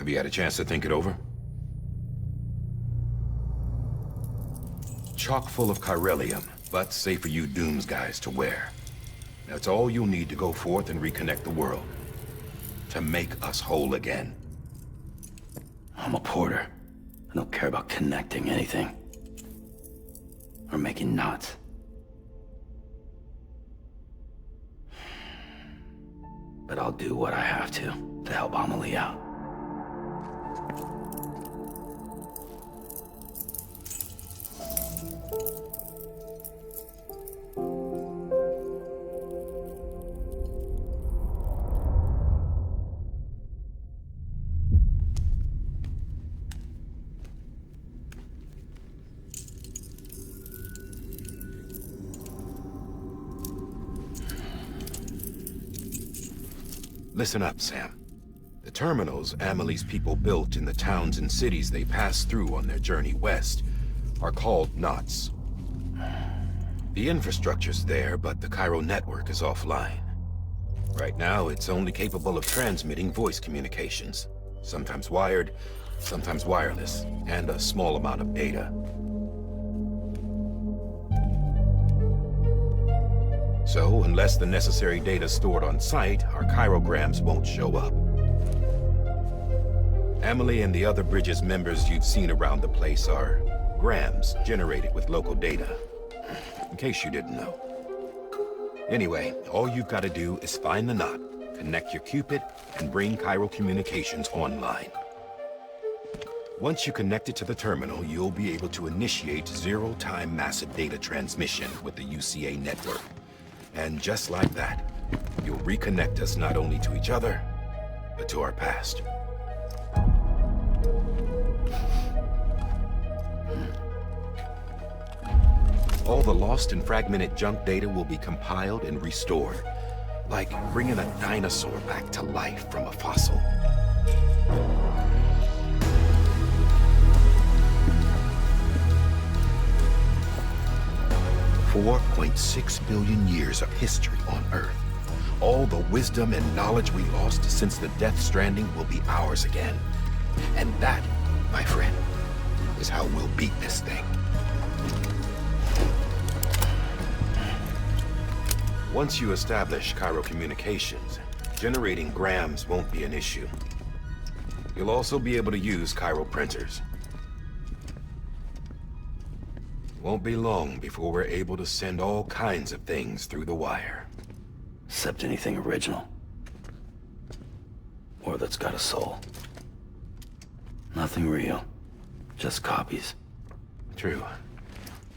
Have you had a chance to think it over? Chock full of chiralium, but safe for you Dooms guys to wear. That's all you'll need to go forth and reconnect the world. To make us whole again. I'm a porter. I don't care about connecting anything. Or making knots. But I'll do what I have to help Amelie out. Listen up, Sam. The terminals Amelie's people built in the towns and cities they passed through on their journey west are called knots. The infrastructure's there, but the Cairo network is offline. Right now, it's only capable of transmitting voice communications. Sometimes wired, sometimes wireless, and a small amount of data. So, unless the necessary data stored on site, our chirograms won't show up. Amelie and the other Bridges members you've seen around the place are grams generated with local data. In case you didn't know. Anyway, all you've got to do is find the knot, connect your Cupid, and bring Cairo communications online. Once you connect it to the terminal, you'll be able to initiate zero-time massive data transmission with the UCA network. And just like that, you'll reconnect us not only to each other, but to our past. All the lost and fragmented junk data will be compiled and restored, like bringing a dinosaur back to life from a fossil. $4.6 billion years of history on Earth. All the wisdom and knowledge we lost since the Death Stranding will be ours again. And that, my friend, is how we'll beat this thing. Once you establish Cairo communications, generating grams won't be an issue. You'll also be able to use Cairo printers. Won't be long before we're able to send all kinds of things through the wire. Except anything original. Or that's got a soul. Nothing real. Just copies. True.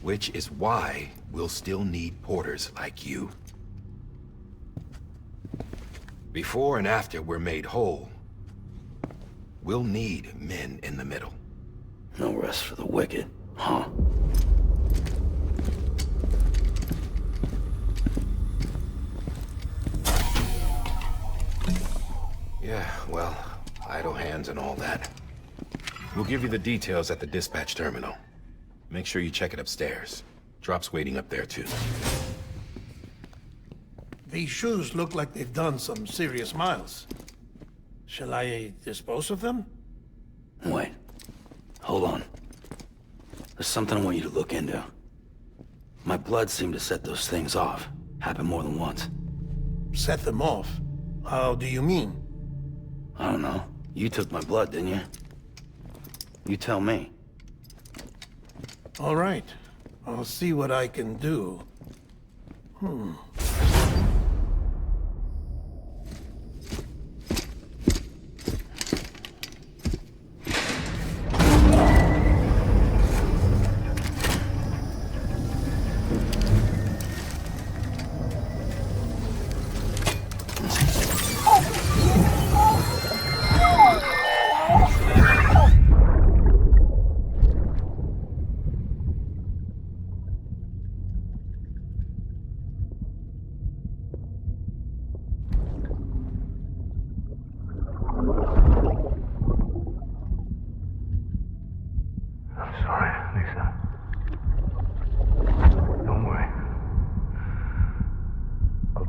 Which is why we'll still need porters like you. Before and after we're made whole, we'll need men in the middle. No rest for the wicked, huh? Yeah, well, idle hands and all that. We'll give you the details at the dispatch terminal. Make sure you check it upstairs. Drop's waiting up there, too. These shoes look like they've done some serious miles. Shall I dispose of them? Wait. Hold on. There's something I want you to look into. My blood seemed to set those things off. Happened more than once. Set them off? How do you mean? I don't know. You took my blood, didn't you? You tell me. All right. I'll see what I can do.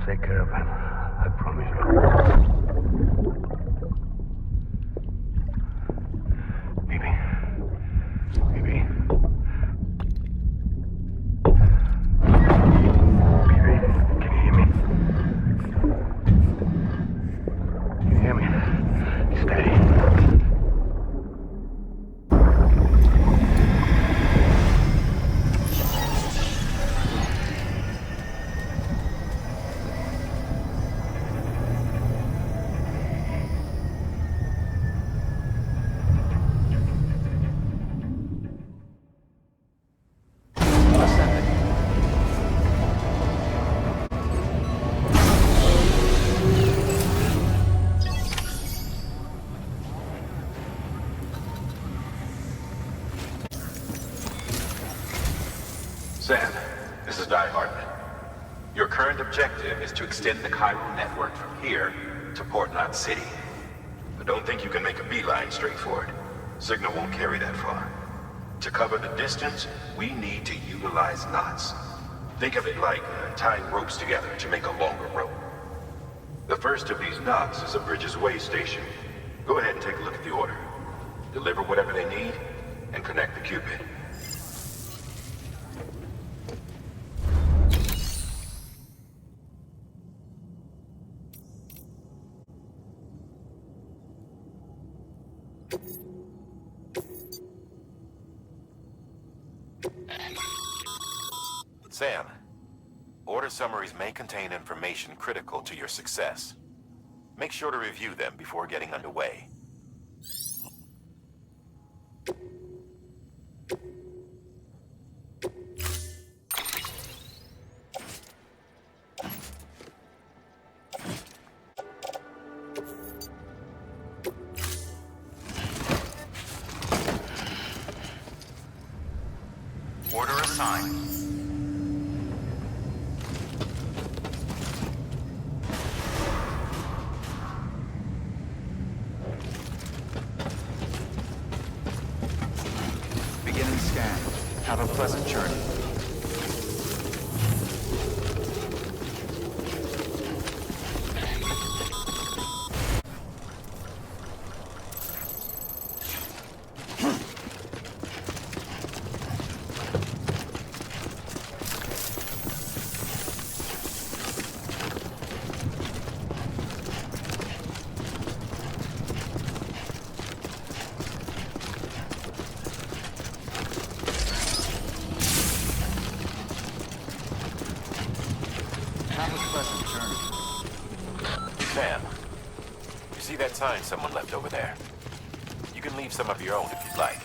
Take care of him. I promise you. Sam, this is Die Hardman. Your current objective is to extend the chiral network from here to Port Knot City. But don't think you can make a beeline straight for it. Signal won't carry that far. To cover the distance, we need to utilize knots. Think of it like tying ropes together to make a longer rope. The first of these knots is a Bridges Way station. Go ahead and take a look at the order. Deliver whatever they need, and connect the Cupid. Sam, order summaries may contain information critical to your success. Make sure to review them before getting underway. Order assigned. Beginning scan. Have a pleasant journey. Have a pleasant journey. Sam, you see that sign someone left over there? You can leave some of your own if you'd like.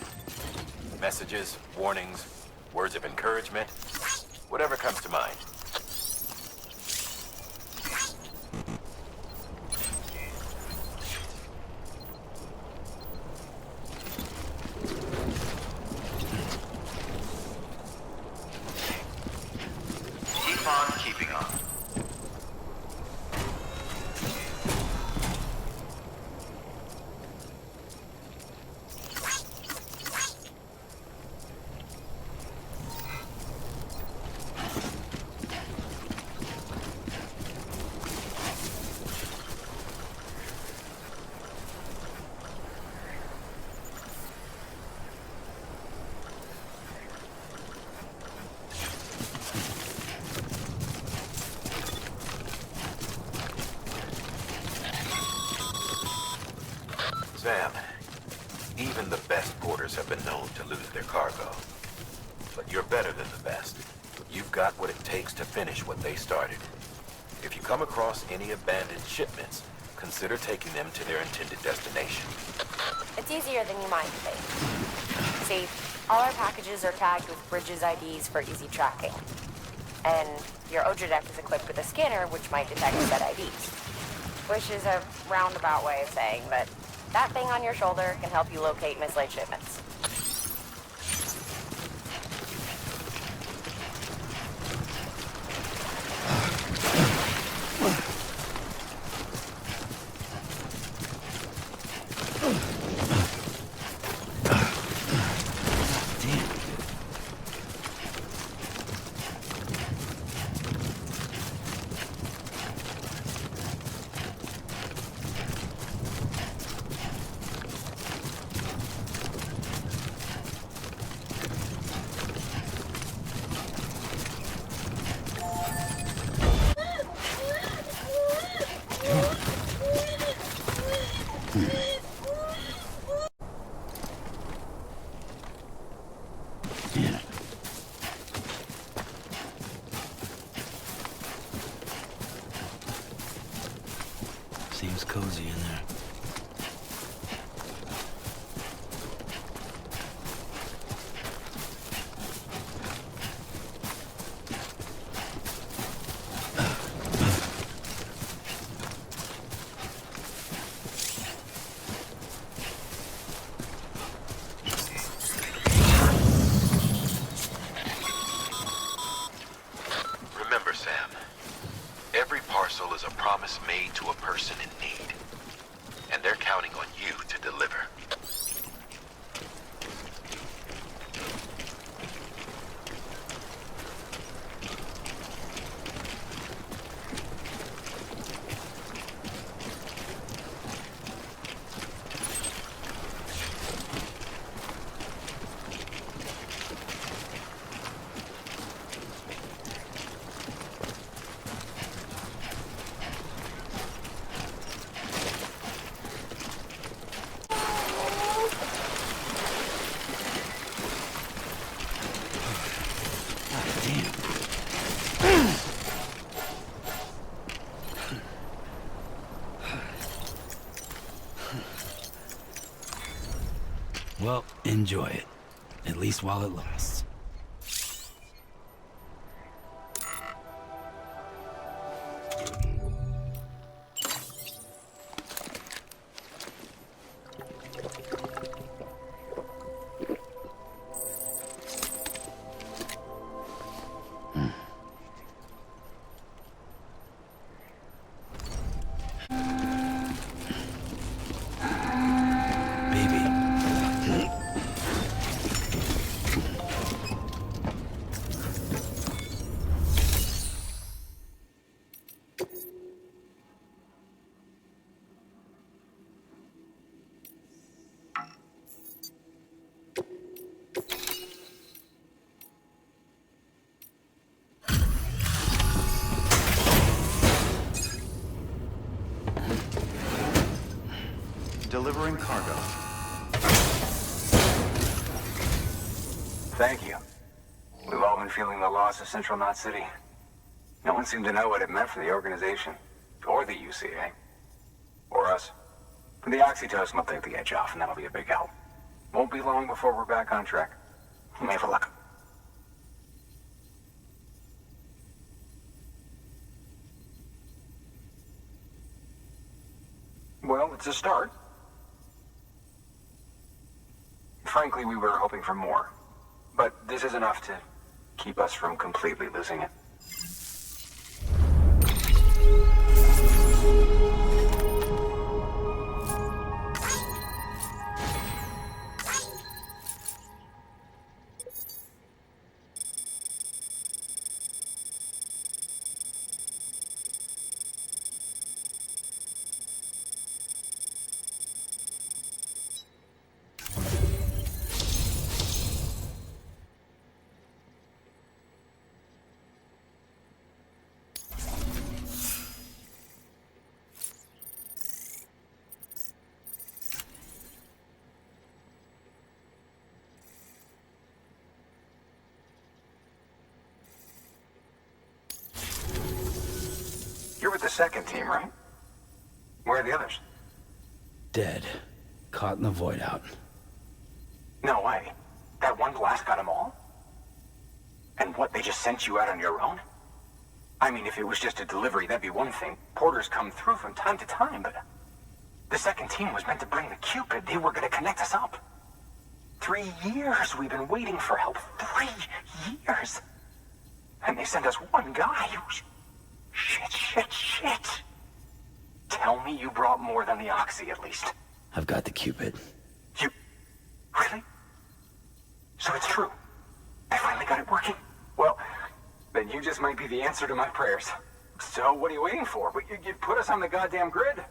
Messages, warnings, words of encouragement, whatever comes to mind. Keep on keeping on. Sam, even the best porters have been known to lose their cargo. But you're better than the best. You've got what it takes to finish what they started. If you come across any abandoned shipments, consider taking them to their intended destination. It's easier than you might think. See, all our packages are tagged with Bridges IDs for easy tracking. And your Ojodeck is equipped with a scanner which might detect said IDs. Which is a roundabout way of saying that that thing on your shoulder can help you locate mislaid shipments. Seems cozy in there. enjoy it. At least while it lasts. Delivering cargo. Thank you. We've all been feeling the loss of Central Knot City. No one seemed to know what it meant for the organization. Or the UCA. Or us. The oxytocin will take the edge off, and that'll be a big help. Won't be long before we're back on track. You may have a luck. Well, it's a start. Frankly, we were hoping for more. But this is enough to keep us from completely losing it. You're with the second team, right? Where are the others? Dead. Caught in the void out. No way. That one blast got them all? And what, they just sent you out on your own? I mean, if it was just a delivery, that'd be one thing. Porters come through from time to time, but... The second team was meant to bring the Cupid. They were gonna connect us up. 3 years we've been waiting for help. 3 years! And they sent us one guy. Shit. Tell me you brought more than the Oxy, at least. I've got the Cupid. You... Really? So it's true. I finally got it working. Well, then you just might be the answer to my prayers. So what are you waiting for? You put us on the goddamn grid.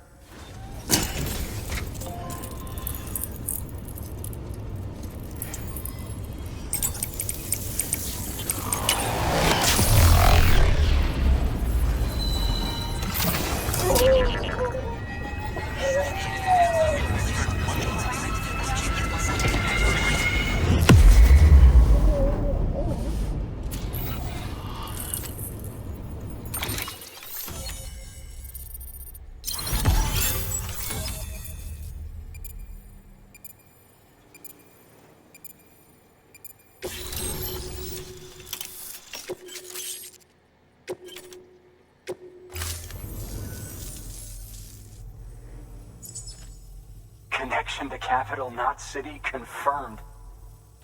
Connection to Capital Knot City confirmed.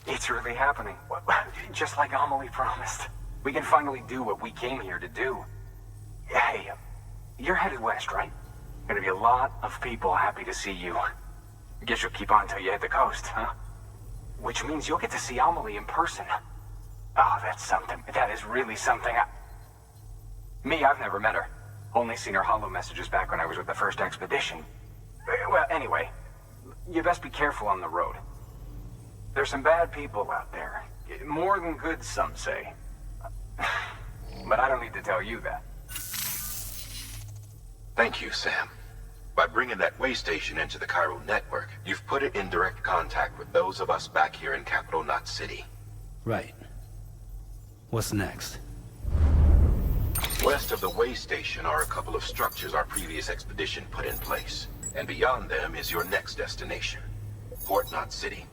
It's really happening. Just like Amelie promised. We can finally do what we came here to do. Hey, you're headed west, right? Gonna be a lot of people happy to see you. Guess you'll keep on till you hit the coast, huh? Which means you'll get to see Amelie in person. Oh, that's something. That is really something. I've never met her. Only seen her holo messages back when I was with the first expedition. Well, anyway, you best be careful on the road. There's some bad people out there. More than good, some say. But I don't need to tell you that. Thank you, Sam. By bringing that way station into the Cairo network, you've put it in direct contact with those of us back here in Capital Knot City. Right. What's next? West of the way station are a couple of structures our previous expedition put in place. And beyond them is your next destination, Port Knot City.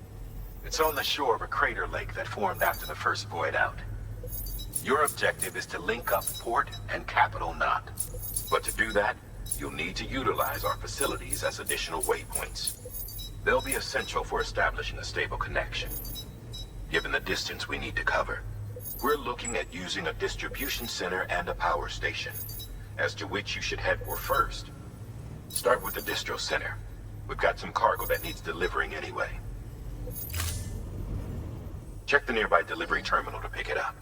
It's on the shore of a crater lake that formed after the first void out. Your objective is to link up Port and Capital Knot. But to do that, you'll need to utilize our facilities as additional waypoints. They'll be essential for establishing a stable connection. Given the distance we need to cover, we're looking at using a distribution center and a power station, as to which you should head for first. Start with the distro center. We've got some cargo that needs delivering anyway. Check the nearby delivery terminal to pick it up.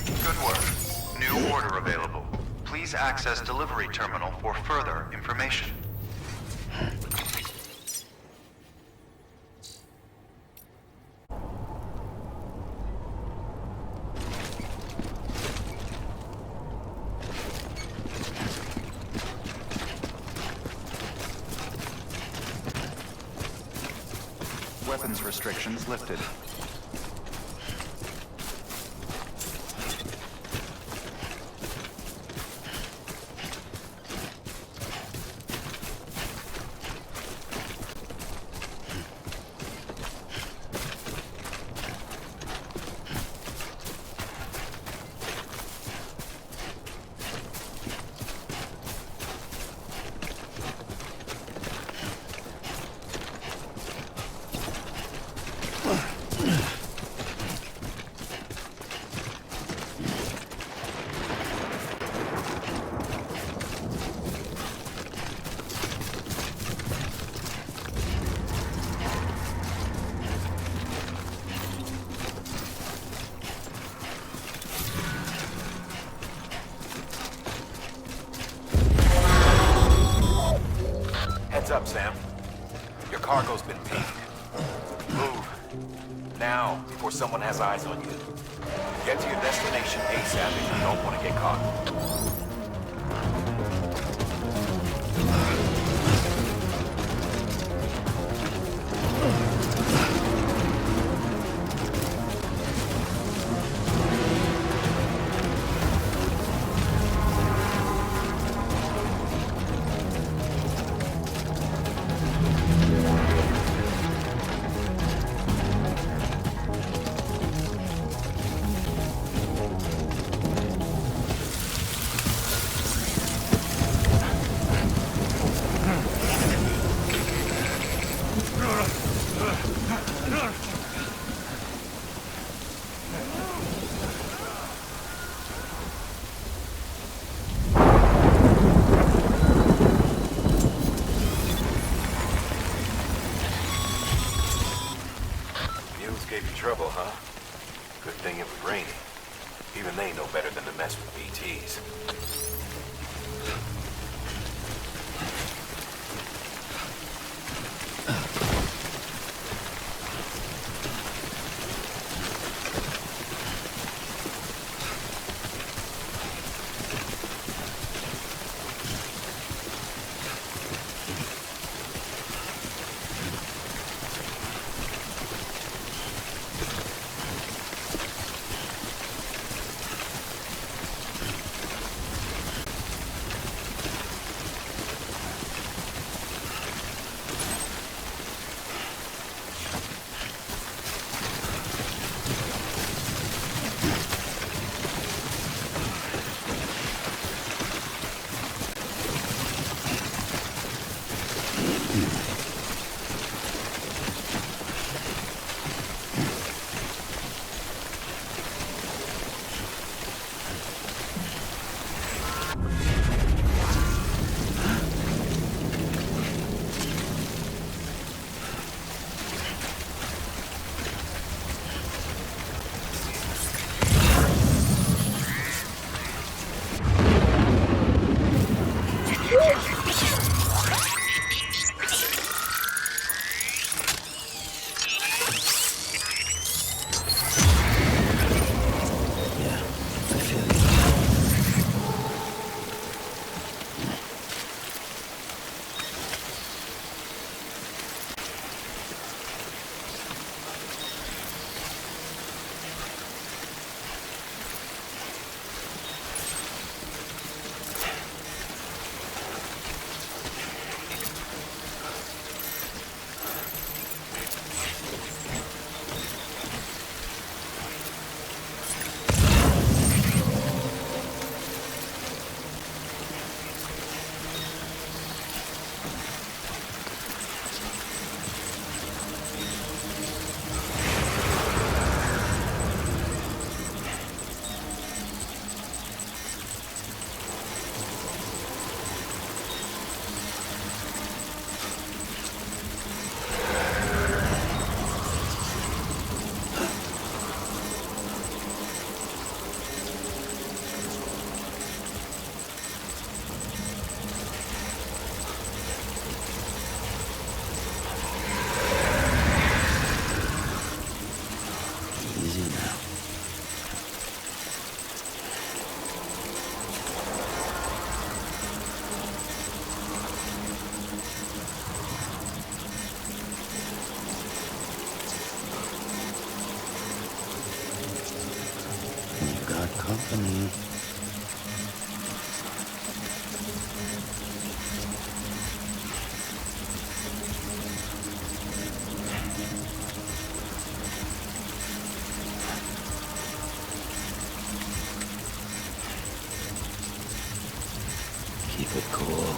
Good work. New order available. Please access delivery terminal for further information. Weapons restrictions lifted. Heads up, Sam. Your cargo's been pinged. Move. Now, before someone has eyes on you. Get to your destination ASAP if you don't want to get caught. Gave you trouble, huh? Good thing it was raining. Even they know better than to mess with BTs. Keep it cool.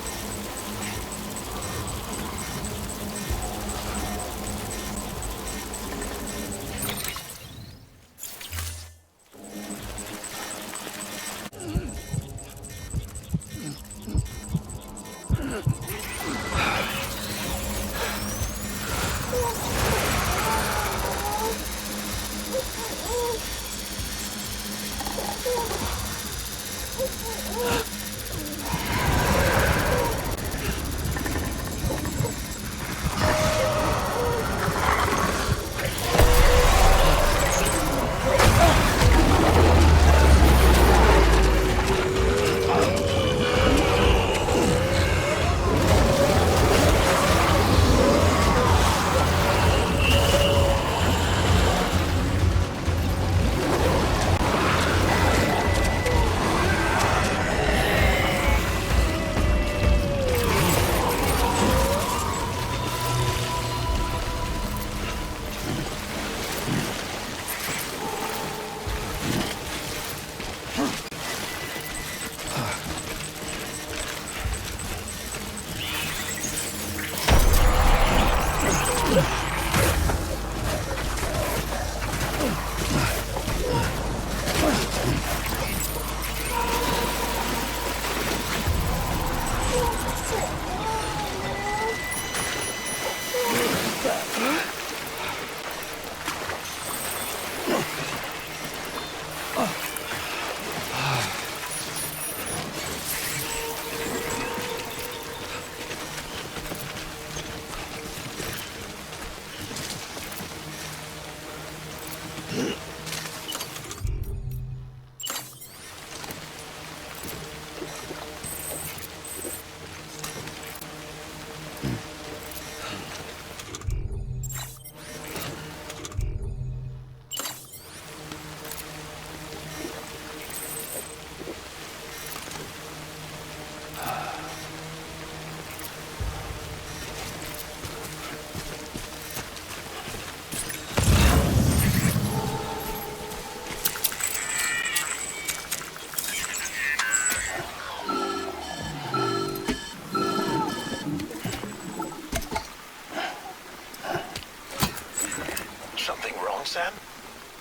Sam?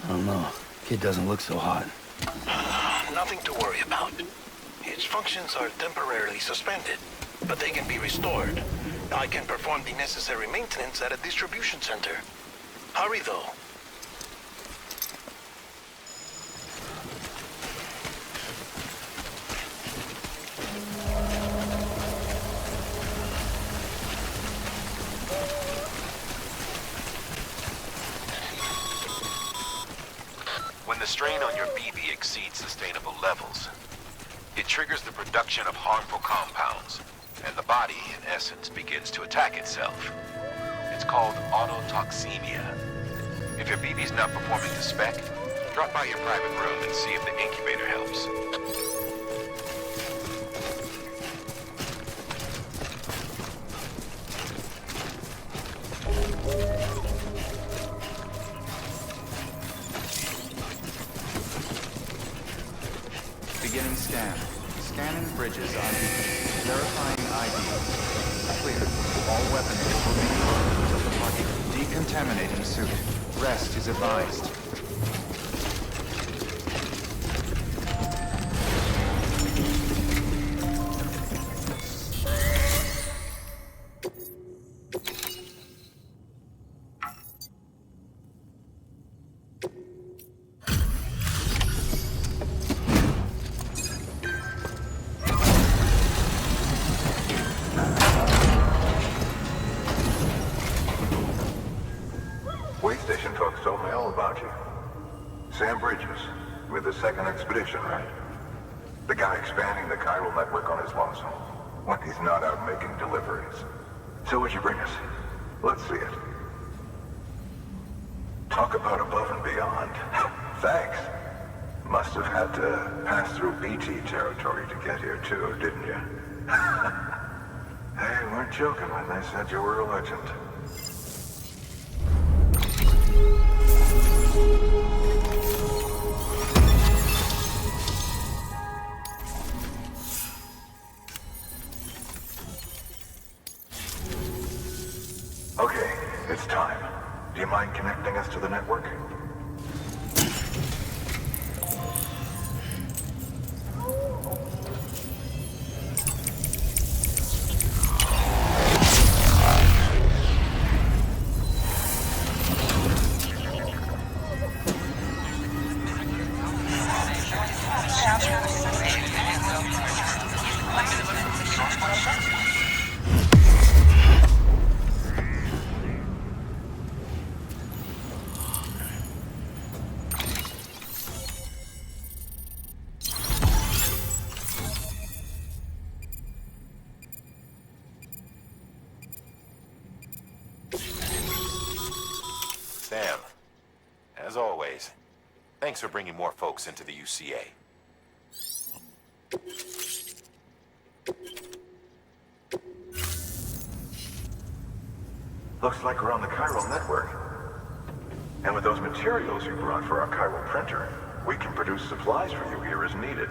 I don't know. Kid doesn't look so hot. Nothing to worry about. Its functions are temporarily suspended, but they can be restored. I can perform the necessary maintenance at a distribution center. Hurry, though. When the strain on your BB exceeds sustainable levels, it triggers the production of harmful compounds, and the body, in essence, begins to attack itself. It's called autotoxemia. If your BB's not performing to spec, drop by your private room and see if the incubator helps. Beginning scan. Scanning bridges on verifying ID. Clear. All weapons will be removed until the party. Decontaminating suit. Rest is advised. Station talks told me all about you. Sam Bridges, with the second expedition, right? The guy expanding the chiral network on his lonesome, when he's not out making deliveries. So what'd you bring us? Let's see it. Talk about above and beyond. Thanks. Must have had to pass through BT territory to get here too, didn't you? They weren't joking when they said you were a legend. Okay, it's time. Do you mind connecting us to the network? Sam, as always, thanks for bringing more folks into the UCA. Looks like we're on the chiral network. And with those materials you brought for our chiral printer, we can produce supplies for you here as needed.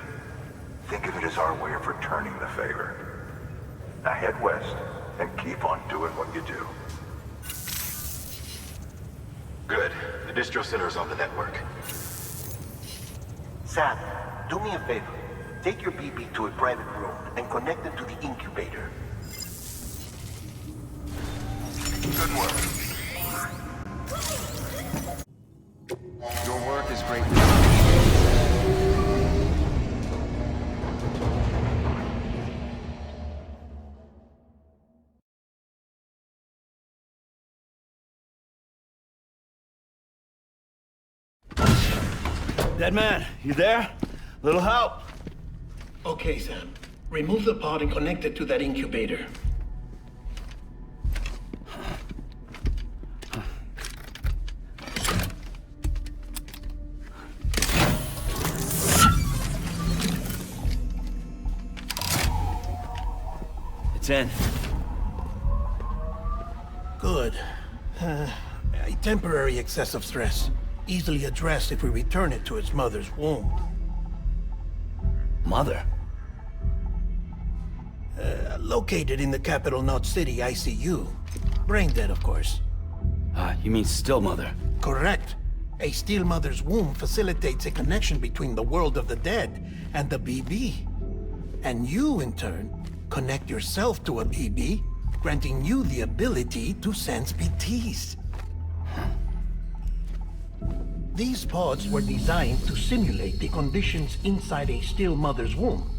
Think of it as our way of returning the favor. Now head west and keep on doing what you do. Good. The distro center is on the network. Sam, do me a favor. Take your BB to a private room and connect it to the incubator. Good work. Your work is great. Dead man, you there? Little help? Okay, Sam. Remove the pod and connect it to that incubator. It's in. Good. A temporary excessive stress. Easily addressed if we return it to its mother's womb. Mother? Located in the capital Knot City ICU. Brain dead, of course. You mean still mother? Correct. A still mother's womb facilitates a connection between the world of the dead and the BB. And you, in turn, connect yourself to a BB, granting you the ability to sense BTs. These pods were designed to simulate the conditions inside a still mother's womb.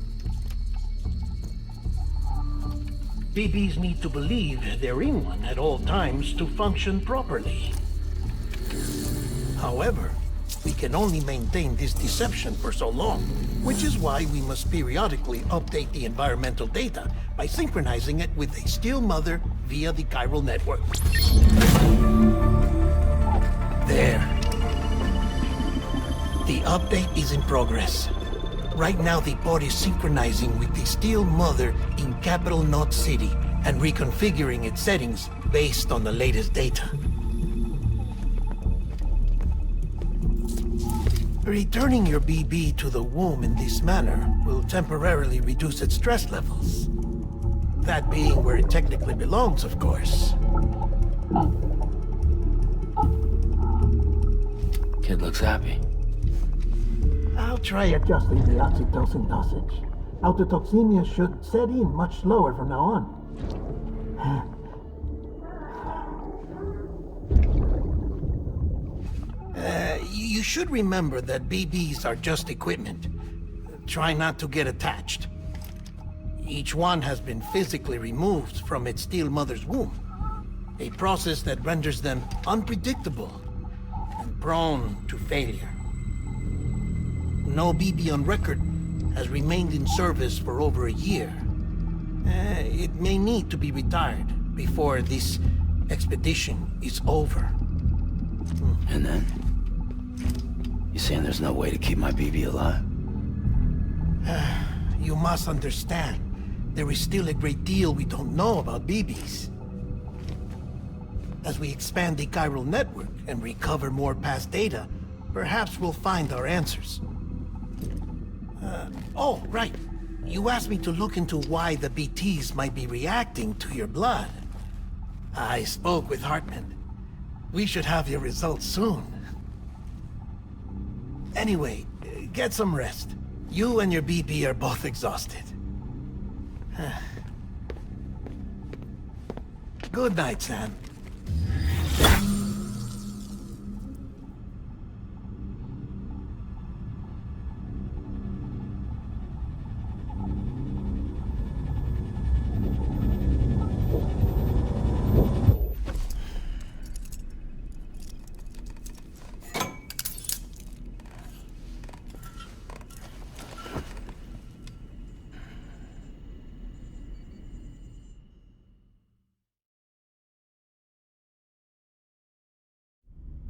BBs need to believe they're in one at all times to function properly. However, we can only maintain this deception for so long, which is why we must periodically update the environmental data by synchronizing it with a still mother via the chiral network. There. The update is in progress. Right now, the pod is synchronizing with the still mother in capital Knot City and reconfiguring its settings based on the latest data. Returning your BB to the womb in this manner will temporarily reduce its stress levels. That being where it technically belongs, of course. Kid looks happy. I'll try adjusting the oxytocin dosage. Autotoxemia should set in much slower from now on. You should remember that BBs are just equipment. Try not to get attached. Each one has been physically removed from its still mother's womb. A process that renders them unpredictable and prone to failure. No BB on record has remained in service for over a year. It may need to be retired before this expedition is over. And then? You saying there's no way to keep my BB alive? You must understand, there is still a great deal we don't know about BBs. As we expand the chiral network and recover more past data, perhaps we'll find our answers. Oh, right. You asked me to look into why the BTs might be reacting to your blood. I spoke with Hartman. We should have your results soon. Anyway, get some rest. You and your BB are both exhausted. Good night, Sam.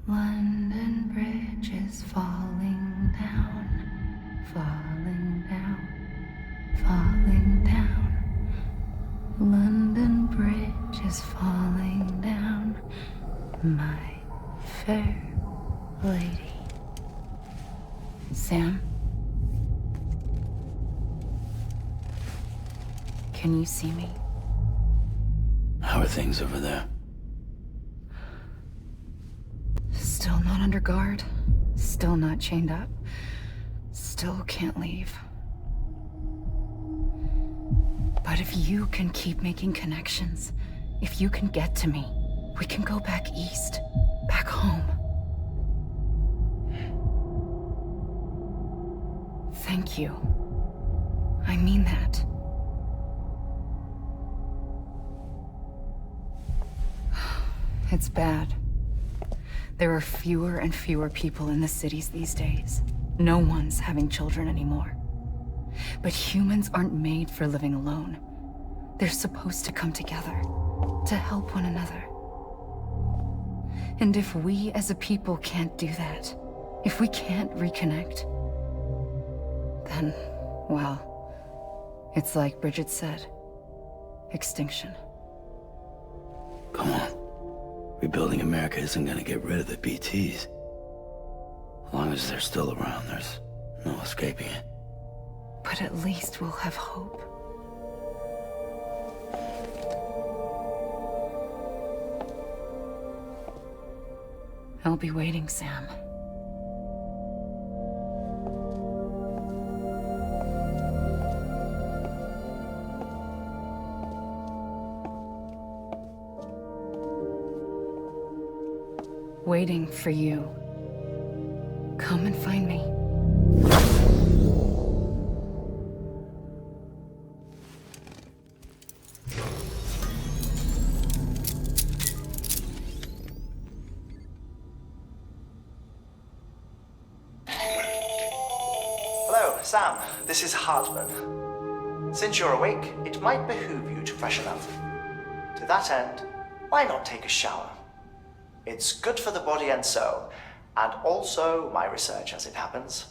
London Bridge is falling down, falling down, falling down. London Bridge is falling down, my fair lady. Sam? Can you see me? How are things over there? Still not under guard. Still not chained up. Still can't leave. But if you can keep making connections, if you can get to me, we can go back east. Back home. Thank you. I mean that. It's bad. There are fewer and fewer people in the cities these days. No one's having children anymore. But humans aren't made for living alone. They're supposed to come together, to help one another. And if we as a people can't do that, if we can't reconnect, then, well, it's like Bridget said, extinction. Come on. Rebuilding America isn't gonna get rid of the BTs. As long as they're still around, there's no escaping it. But at least we'll have hope. I'll be waiting, Sam. Waiting for you. Come and find me. Hello, Sam. This is Hartman. Since you're awake, it might behoove you to freshen up. To that end, why not take a shower? It's good for the body and soul, and also my research as it happens.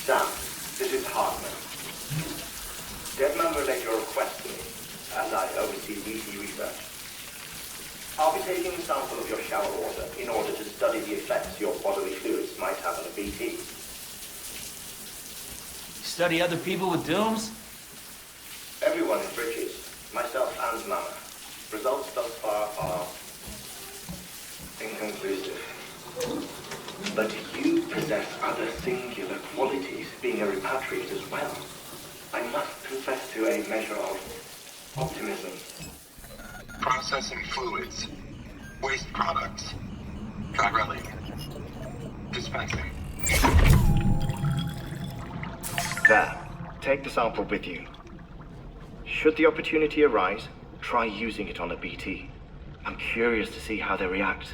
Sam, this is Hartman. Deadman relayed your request to me, as I oversee VC research. I'll be taking a sample of your shower water in order to study the effects your bodily fluids might have on a VT. Study other people with dooms? Everyone in Bridges, myself and Mama. Results thus far are inconclusive. But you possess other singular qualities, being a repatriate as well. I must confess to a measure of optimism. Processing fluids. Waste products. Chirelli. Dispensing. There. Take the sample with you. Should the opportunity arise, try using it on a BT. I'm curious to see how they react.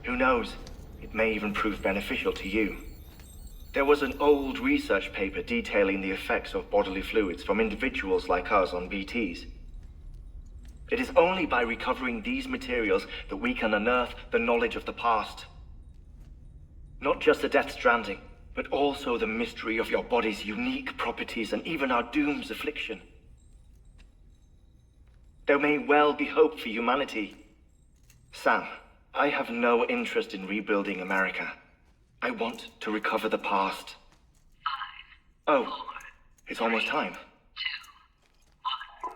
Who knows? It may even prove beneficial to you. There was an old research paper detailing the effects of bodily fluids from individuals like us on BTs. It is only by recovering these materials that we can unearth the knowledge of the past. Not just the Death Stranding, but also the mystery of your body's unique properties and even our doom's affliction. There may well be hope for humanity. Sam, I have no interest in rebuilding America. I want to recover the past. 5, 4, oh, it's almost time. 2, 1.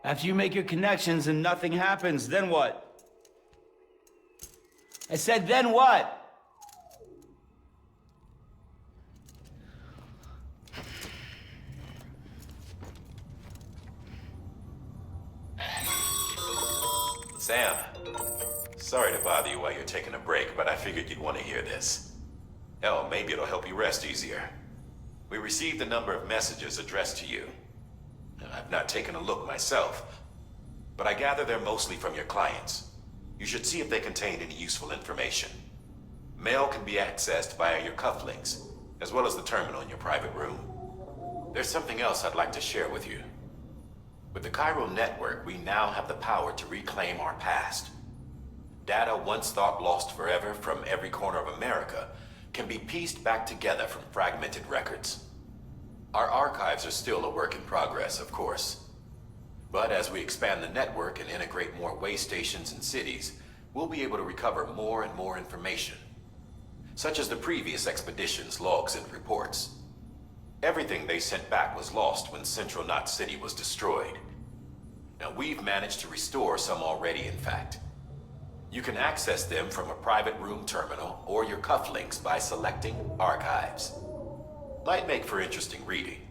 After you make your connections and nothing happens, then what? I said, then what? Sam, sorry to bother you while you're taking a break, but I figured you'd want to hear this. Hell, maybe it'll help you rest easier. We received a number of messages addressed to you. I've not taken a look myself, but I gather they're mostly from your clients. You should see if they contain any useful information. Mail can be accessed via your cufflinks, as well as the terminal in your private room. There's something else I'd like to share with you. With the chiral network, we now have the power to reclaim our past. Data once thought lost forever from every corner of America can be pieced back together from fragmented records. Our archives are still a work in progress, of course. But as we expand the network and integrate more way stations and cities, we'll be able to recover more and more information, such as the previous expedition's logs and reports. Everything they sent back was lost when Central Knot City was destroyed. Now we've managed to restore some already, in fact. You can access them from a private room terminal or your cufflinks by selecting Archives. Might make for interesting reading.